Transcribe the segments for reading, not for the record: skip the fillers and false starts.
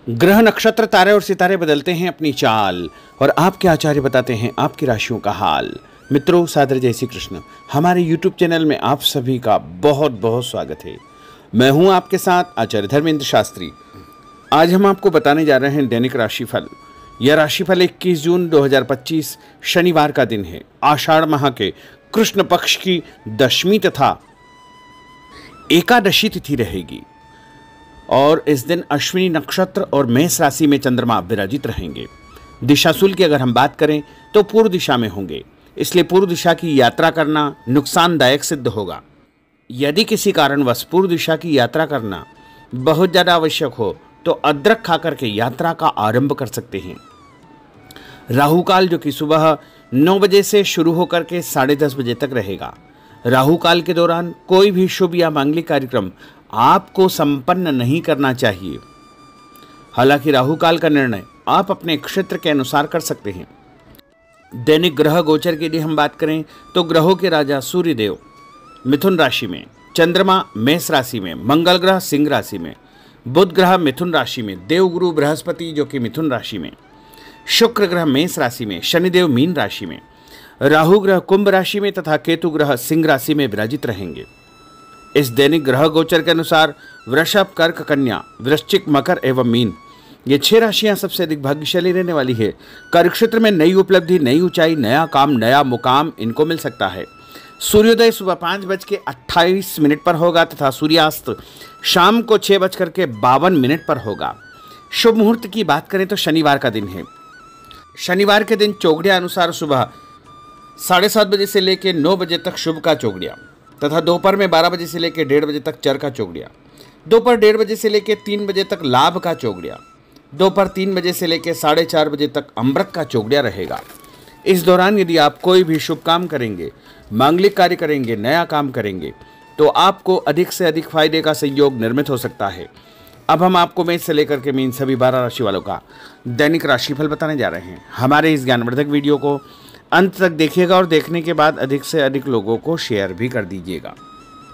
ग्रह नक्षत्र तारे और सितारे बदलते हैं अपनी चाल और आपके आचार्य बताते हैं आपकी राशियों का हाल। मित्रों, सादर जय श्री कृष्ण। हमारे YouTube चैनल में आप सभी का बहुत बहुत स्वागत है। मैं हूं आपके साथ आचार्य धर्मेंद्र शास्त्री। आज हम आपको बताने जा रहे हैं दैनिक राशिफल। यह राशिफल 21 जून 2025 शनिवार का दिन है। आषाढ़ माह के कृष्ण पक्ष की दशमी तथा एकादशी तिथि रहेगी और इस दिन अश्विनी नक्षत्र और मेष राशि में चंद्रमा विराजित रहेंगे। दिशाशूल की अगर हम बात करें तो पूर्व दिशा में होंगे, इसलिए पूर्व दिशा की यात्रा करना नुकसानदायक सिद्ध होगा। यदि किसी कारणवश पूर्व दिशा की यात्रा करना बहुत ज़्यादा आवश्यक हो तो अदरक खाकर के यात्रा का आरंभ कर सकते हैं। राहु काल जो कि सुबह 9 बजे से शुरू होकर के 10:30 बजे तक रहेगा। राहु काल के दौरान कोई भी शुभ या मांगलिक कार्यक्रम आपको संपन्न नहीं करना चाहिए। हालांकि राहु काल का निर्णय आप अपने क्षेत्र के अनुसार कर सकते हैं। दैनिक ग्रह गोचर के लिए हम बात करें तो ग्रहों के राजा सूर्य देव मिथुन राशि में, चंद्रमा मेष राशि में, मंगल ग्रह सिंह राशि में, बुध ग्रह मिथुन राशि में, देवगुरु बृहस्पति जो कि मिथुन राशि में, शुक्र ग्रह मेष राशि में, शनिदेव मीन राशि में, राहु ग्रह कुंभ राशि में तथा केतु ग्रह सिंह राशि में विराजित रहेंगे। इस दैनिक ग्रह गोचर के अनुसार वृषभ, कर्क, कन्या, वृश्चिक, मकर एवं मीन ये 6 राशियां सबसे अधिक भाग्यशाली रहने वाली है। कार्य क्षेत्र में नई उपलब्धि, नई ऊंचाई, नया काम, नया मुकाम इनको मिल सकता है। सूर्योदय सुबह 5:28 पर होगा तथा सूर्यास्त शाम को 6:52 पर होगा। शुभ मुहूर्त की बात करें तो शनिवार का दिन है। शनिवार के दिन चौगड़िया अनुसार सुबह 7:30 बजे से लेकर 9 बजे तक शुभ का चौगड़िया तथा दोपहर में 12 बजे से लेकर 1:30 बजे तक चर का चौगड़िया, दोपहर 1:30 बजे से लेकर 3 बजे तक लाभ का चौगड़िया, दोपहर 3 बजे से लेकर 4:30 बजे तक अमृत का चौगड़िया रहेगा। इस दौरान यदि आप कोई भी शुभ काम करेंगे, मांगलिक कार्य करेंगे, नया काम करेंगे तो आपको अधिक से अधिक फायदे का संयोग निर्मित हो सकता है। अब हम आपको मेष से लेकर के मीन सभी 12 राशि वालों का दैनिक राशिफल बताने जा रहे हैं। हमारे इस ज्ञानवर्धक वीडियो को अंत तक देखिएगा और देखने के बाद अधिक से अधिक लोगों को शेयर भी कर दीजिएगा।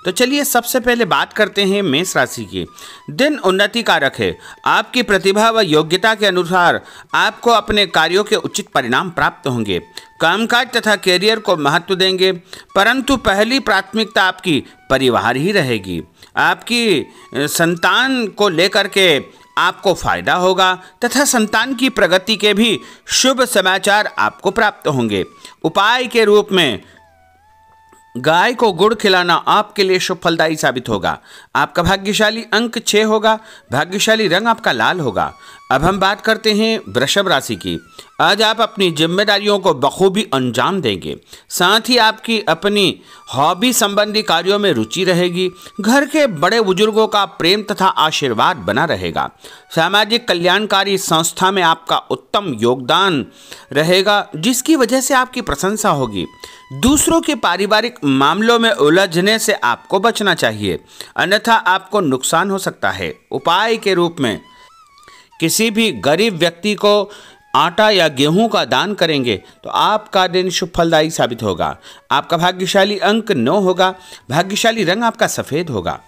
तो चलिए सबसे पहले बात करते हैं मेष राशि की। दिन उन्नति कारक है। आपकी प्रतिभा व योग्यता के अनुसार आपको अपने कार्यों के उचित परिणाम प्राप्त होंगे। कामकाज तथा कैरियर को महत्व देंगे, परंतु पहली प्राथमिकता आपकी परिवार ही रहेगी। आपकी संतान को लेकर के आपको फायदा होगा तथा संतान की प्रगति के भी शुभ समाचार आपको प्राप्त होंगे। उपाय के रूप में गाय को गुड़ खिलाना आपके लिए शुभ फलदायी साबित होगा। आपका भाग्यशाली अंक 6 होगा। भाग्यशाली रंग आपका लाल होगा। अब हम बात करते हैं वृषभ राशि की। आज आप अपनी जिम्मेदारियों को बखूबी अंजाम देंगे। साथ ही आपकी अपनी हॉबी संबंधी कार्यों में रुचि रहेगी। घर के बड़े बुजुर्गों का प्रेम तथा आशीर्वाद बना रहेगा। सामाजिक कल्याणकारी संस्था में आपका उत्तम योगदान रहेगा, जिसकी वजह से आपकी प्रशंसा होगी। दूसरों के पारिवारिक मामलों में उलझने से आपको बचना चाहिए, अन्यथा आपको नुकसान हो सकता है। उपाय के रूप में किसी भी गरीब व्यक्ति को आटा या गेहूं का दान करेंगे तो आपका दिन शुभ फलदायी साबित होगा। आपका भाग्यशाली अंक 9 होगा। भाग्यशाली रंग आपका सफ़ेद होगा।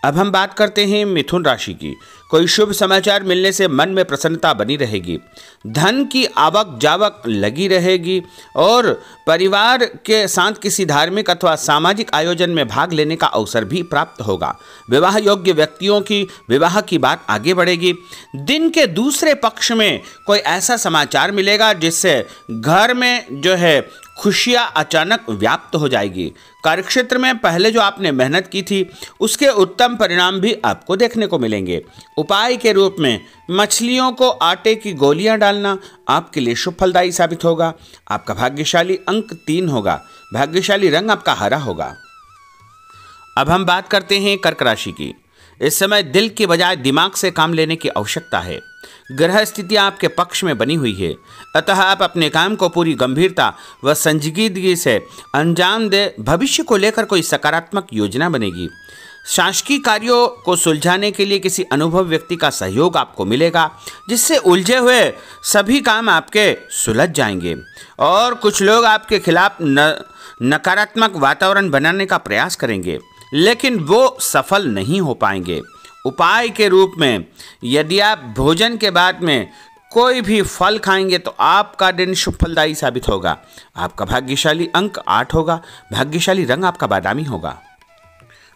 अब हम बात करते हैं मिथुन राशि की। कोई शुभ समाचार मिलने से मन में प्रसन्नता बनी रहेगी। धन की आवक जावक लगी रहेगी और परिवार के साथ किसी धार्मिक अथवा सामाजिक आयोजन में भाग लेने का अवसर भी प्राप्त होगा। विवाह योग्य व्यक्तियों की विवाह की बात आगे बढ़ेगी। दिन के दूसरे पक्ष में कोई ऐसा समाचार मिलेगा जिससे घर में जो है खुशियां अचानक व्याप्त हो जाएगी। कार्यक्षेत्र में पहले जो आपने मेहनत की थी उसके उत्तम परिणाम भी आपको देखने को मिलेंगे। उपाय के रूप में मछलियों को आटे की गोलियां डालना आपके लिए शुभ फलदायी साबित होगा। आपका भाग्यशाली अंक 3 होगा। भाग्यशाली रंग आपका हरा होगा। अब हम बात करते हैं कर्क राशि की। इस समय दिल की बजाय दिमाग से काम लेने की आवश्यकता है। ग्रह स्थितियाँ आपके पक्ष में बनी हुई है, अतः आप अपने काम को पूरी गंभीरता व संजीदगी से अंजाम दें। भविष्य को लेकर कोई सकारात्मक योजना बनेगी। शासकीय कार्यों को सुलझाने के लिए किसी अनुभवी व्यक्ति का सहयोग आपको मिलेगा, जिससे उलझे हुए सभी काम आपके सुलझ जाएंगे और कुछ लोग आपके खिलाफ नकारात्मक वातावरण बनाने का प्रयास करेंगे, लेकिन वो सफल नहीं हो पाएंगे। उपाय के रूप में यदि आप भोजन के बाद में कोई भी फल खाएंगे तो आपका दिन शुभ फलदायी साबित होगा। आपका भाग्यशाली अंक 8 होगा। भाग्यशाली रंग आपका बादामी होगा।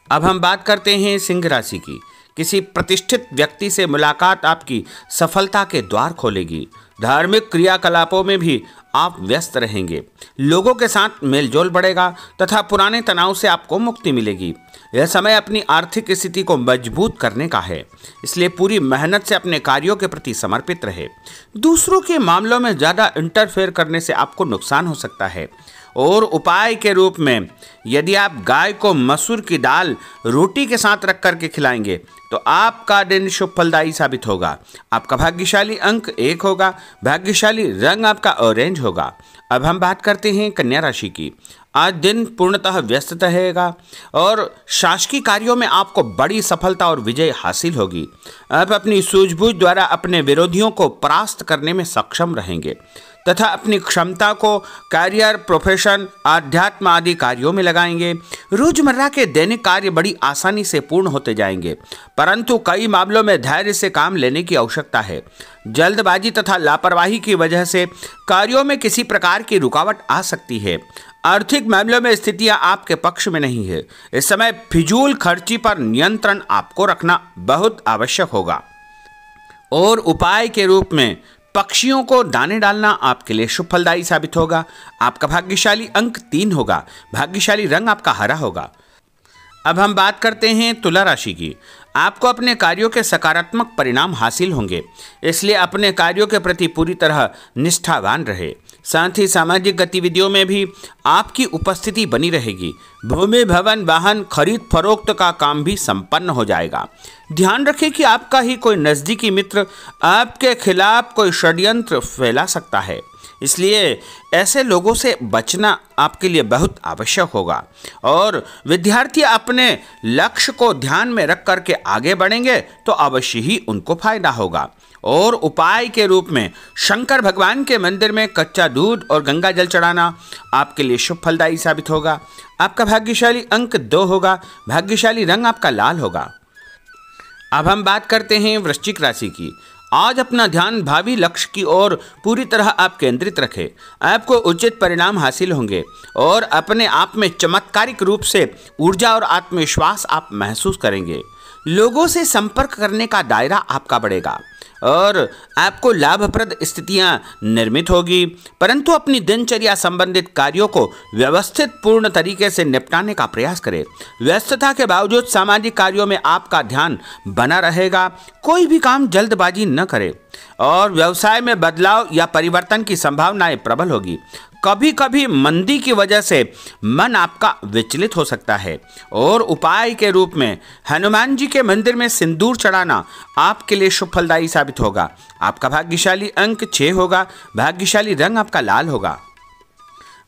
अब हम बात करते हैं सिंह राशि की। किसी प्रतिष्ठित व्यक्ति से मुलाकात आपकी सफलता के द्वार खोलेगी। धार्मिक क्रियाकलापों में भी आप व्यस्त रहेंगे। लोगों के साथ मेलजोल बढ़ेगा तथा पुराने तनाव से आपको मुक्ति मिलेगी। यह समय अपनी आर्थिक स्थिति को मजबूत करने का है, इसलिए पूरी मेहनत से अपने कार्यों के प्रति समर्पित रहे। दूसरों के मामलों में ज़्यादा इंटरफेयर करने से आपको नुकसान हो सकता है। और उपाय के रूप में यदि आप गाय को मसूर की दाल रोटी के साथ रख करके खिलाएंगे तो आपका दिन शुभ फलदायी साबित होगा। आपका भाग्यशाली अंक 1 होगा। भाग्यशाली रंग आपका ऑरेंज होगा। अब हम बात करते हैं कन्या राशि की। आज दिन पूर्णतः व्यस्त रहेगा और शासकीय कार्यों में आपको बड़ी सफलता और विजय हासिल होगी। आप अपनी सूझबूझ द्वारा अपने विरोधियों को परास्त करने में सक्षम रहेंगे तथा अपनी क्षमता को करियर, प्रोफेशन, आध्यात्म आदि कार्यों में लगाएंगे। रोजमर्रा के दैनिक कार्य बड़ी आसानी से पूर्ण होते जाएंगे, परंतु कई मामलों में धैर्य से काम लेने की आवश्यकता है। जल्दबाजी तथा लापरवाही की वजह से कार्यों में किसी प्रकार की रुकावट आ सकती है। आर्थिक मामलों में स्थितियां आपके पक्ष में नहीं है। इस समय फिजूल खर्ची पर नियंत्रण आपको रखना बहुत आवश्यक होगा। और उपाय के रूप में पक्षियों को दाने डालना आपके लिए शुभ फलदायी साबित होगा। आपका भाग्यशाली अंक 3 होगा। भाग्यशाली रंग आपका हरा होगा। अब हम बात करते हैं तुला राशि की। आपको अपने कार्यों के सकारात्मक परिणाम हासिल होंगे, इसलिए अपने कार्यों के प्रति पूरी तरह निष्ठावान रहे। साथ ही सामाजिक गतिविधियों में भी आपकी उपस्थिति बनी रहेगी। भूमि, भवन, वाहन खरीद फरोख्त का काम भी संपन्न हो जाएगा। ध्यान रखें कि आपका ही कोई नज़दीकी मित्र आपके खिलाफ कोई षड्यंत्र फैला सकता है, इसलिए ऐसे लोगों से बचना आपके लिए बहुत आवश्यक होगा। और विद्यार्थी अपने लक्ष्य को ध्यान में रख करके आगे बढ़ेंगे तो अवश्य ही उनको फायदा होगा। और उपाय के रूप में शंकर भगवान के मंदिर में कच्चा दूध और गंगा जल चढ़ाना आपके लिए शुभ फलदायी साबित होगा। आपका भाग्यशाली अंक 2 होगा। भाग्यशाली रंग आपका लाल होगा। अब हम बात करते हैं वृश्चिक राशि की। आज अपना ध्यान भावी लक्ष्य की ओर पूरी तरह आप केंद्रित रखें। आपको उचित परिणाम हासिल होंगे और अपने आप में चमत्कारिक रूप से ऊर्जा और आत्मविश्वास आप महसूस करेंगे। लोगों से संपर्क करने का दायरा आपका बढ़ेगा और आपको लाभप्रद स्थितियां निर्मित होगी, परंतु अपनी दिनचर्या संबंधित कार्यों को व्यवस्थित पूर्ण तरीके से निपटाने का प्रयास करें। व्यस्तता के बावजूद सामाजिक कार्यों में आपका ध्यान बना रहेगा। कोई भी काम जल्दबाजी न करें और व्यवसाय में बदलाव या परिवर्तन की संभावनाएं प्रबल होगी। कभी कभी मंदी की वजह से मन आपका विचलित हो सकता है। और उपाय के रूप में हनुमान जी के मंदिर में सिंदूर चढ़ाना आपके लिए शुभ फलदायी साबित होगा। आपका भाग्यशाली अंक 6 होगा। भाग्यशाली रंग आपका लाल होगा।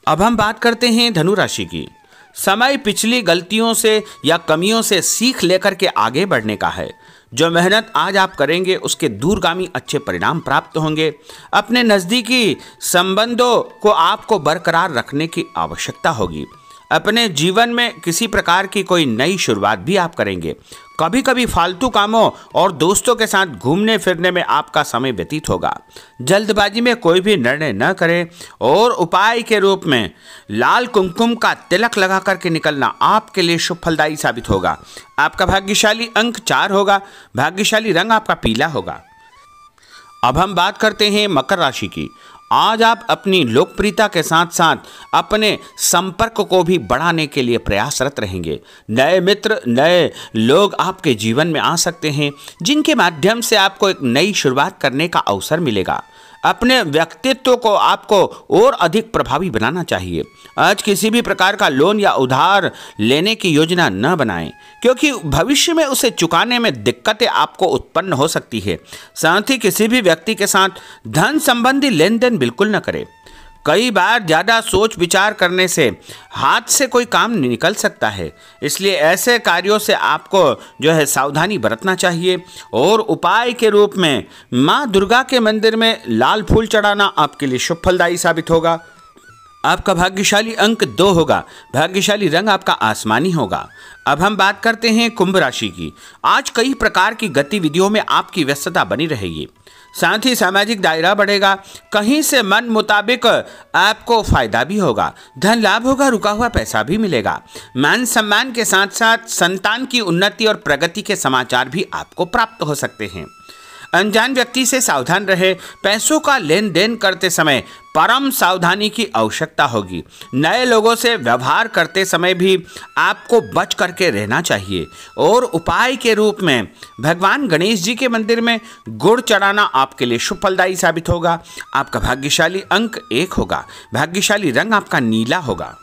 अब हम बात करते हैं धनु राशि की। समय पिछली गलतियों से या कमियों से सीख लेकर के आगे बढ़ने का है। जो मेहनत आज आप करेंगे उसके दूरगामी अच्छे परिणाम प्राप्त होंगे। अपने नज़दीकी संबंधों को आपको बरकरार रखने की आवश्यकता होगी। अपने जीवन में किसी प्रकार की कोई नई शुरुआत भी आप करेंगे। कभी कभी फालतू कामों और दोस्तों के साथ घूमने फिरने में आपका समय व्यतीत होगा। जल्दबाजी में कोई भी निर्णय न करें। और उपाय के रूप में लाल कुमकुम का तिलक लगा करके निकलना आपके लिए शुभ फलदायी साबित होगा। आपका भाग्यशाली अंक 4 होगा। भाग्यशाली रंग आपका पीला होगा। अब हम बात करते हैं मकर राशि की। आज आप अपनी लोकप्रियता के साथ साथ अपने संपर्क को भी बढ़ाने के लिए प्रयासरत रहेंगे। नए मित्र, नए लोग आपके जीवन में आ सकते हैं, जिनके माध्यम से आपको एक नई शुरुआत करने का अवसर मिलेगा। अपने व्यक्तित्व को आपको और अधिक प्रभावी बनाना चाहिए। आज किसी भी प्रकार का लोन या उधार लेने की योजना न बनाएं, क्योंकि भविष्य में उसे चुकाने में दिक्कतें आपको उत्पन्न हो सकती है। साथ ही किसी भी व्यक्ति के साथ धन संबंधी लेन देन बिल्कुल न करें। कई बार ज़्यादा सोच विचार करने से हाथ से कोई काम निकल सकता है, इसलिए ऐसे कार्यों से आपको जो है सावधानी बरतना चाहिए। और उपाय के रूप में माँ दुर्गा के मंदिर में लाल फूल चढ़ाना आपके लिए शुभ फलदायी साबित होगा। आपका भाग्यशाली अंक 2 होगा। भाग्यशाली रंग आपका आसमानी होगा। अब हम बात करते हैं कुंभ राशि की। आज कई प्रकार की गतिविधियों में आपकी व्यस्तता बनी रहेगी, साथ ही सामाजिक दायरा बढ़ेगा। कहीं से मन मुताबिक आपको फायदा भी होगा, धन लाभ होगा, रुका हुआ पैसा भी मिलेगा। मान सम्मान के साथ साथ संतान की उन्नति और प्रगति के समाचार भी आपको प्राप्त हो सकते हैं। अनजान व्यक्ति से सावधान रहे। पैसों का लेन देन करते समय परम सावधानी की आवश्यकता होगी। नए लोगों से व्यवहार करते समय भी आपको बच करके रहना चाहिए। और उपाय के रूप में भगवान गणेश जी के मंदिर में गुड़ चढ़ाना आपके लिए शुभ फलदायी साबित होगा। आपका भाग्यशाली अंक 1 होगा। भाग्यशाली रंग आपका नीला होगा।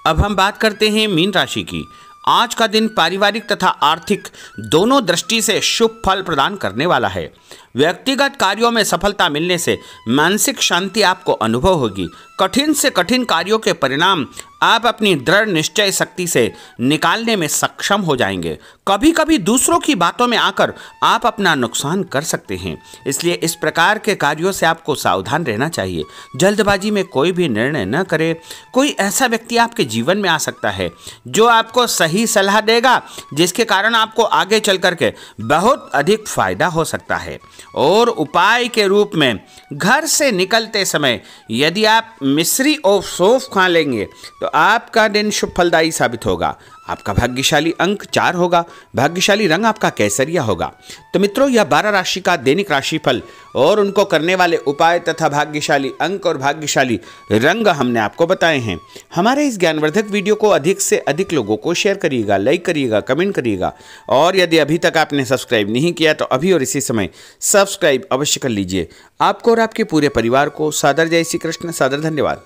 अब हम बात करते हैं मीन राशि की। आज का दिन पारिवारिक तथा आर्थिक दोनों दृष्टि से शुभ फल प्रदान करने वाला है। व्यक्तिगत कार्यों में सफलता मिलने से मानसिक शांति आपको अनुभव होगी। कठिन से कठिन कार्यों के परिणाम आप अपनी दृढ़ निश्चय शक्ति से निकालने में सक्षम हो जाएंगे। कभी कभी दूसरों की बातों में आकर आप अपना नुकसान कर सकते हैं, इसलिए इस प्रकार के कार्यों से आपको सावधान रहना चाहिए। जल्दबाजी में कोई भी निर्णय न करें। कोई ऐसा व्यक्ति आपके जीवन में आ सकता है जो आपको सही सलाह देगा, जिसके कारण आपको आगे चल करके बहुत अधिक फायदा हो सकता है। और उपाय के रूप में घर से निकलते समय यदि आप मिश्री और सौंफ खा लेंगे तो आपका दिन शुभ फलदायी साबित होगा। आपका भाग्यशाली अंक 4 होगा। भाग्यशाली रंग आपका केसरिया होगा। तो मित्रों, यह 12 राशि का दैनिक राशिफल और उनको करने वाले उपाय तथा भाग्यशाली अंक और भाग्यशाली रंग हमने आपको बताए हैं। हमारे इस ज्ञानवर्धक वीडियो को अधिक से अधिक लोगों को शेयर करिएगा, लाइक करिएगा, कमेंट करिएगा। और यदि अभी तक आपने सब्सक्राइब नहीं किया तो अभी और इसी समय सब्सक्राइब अवश्य कर लीजिए। आपको और आपके पूरे परिवार को सादर जय श्री कृष्ण, सादर धन्यवाद।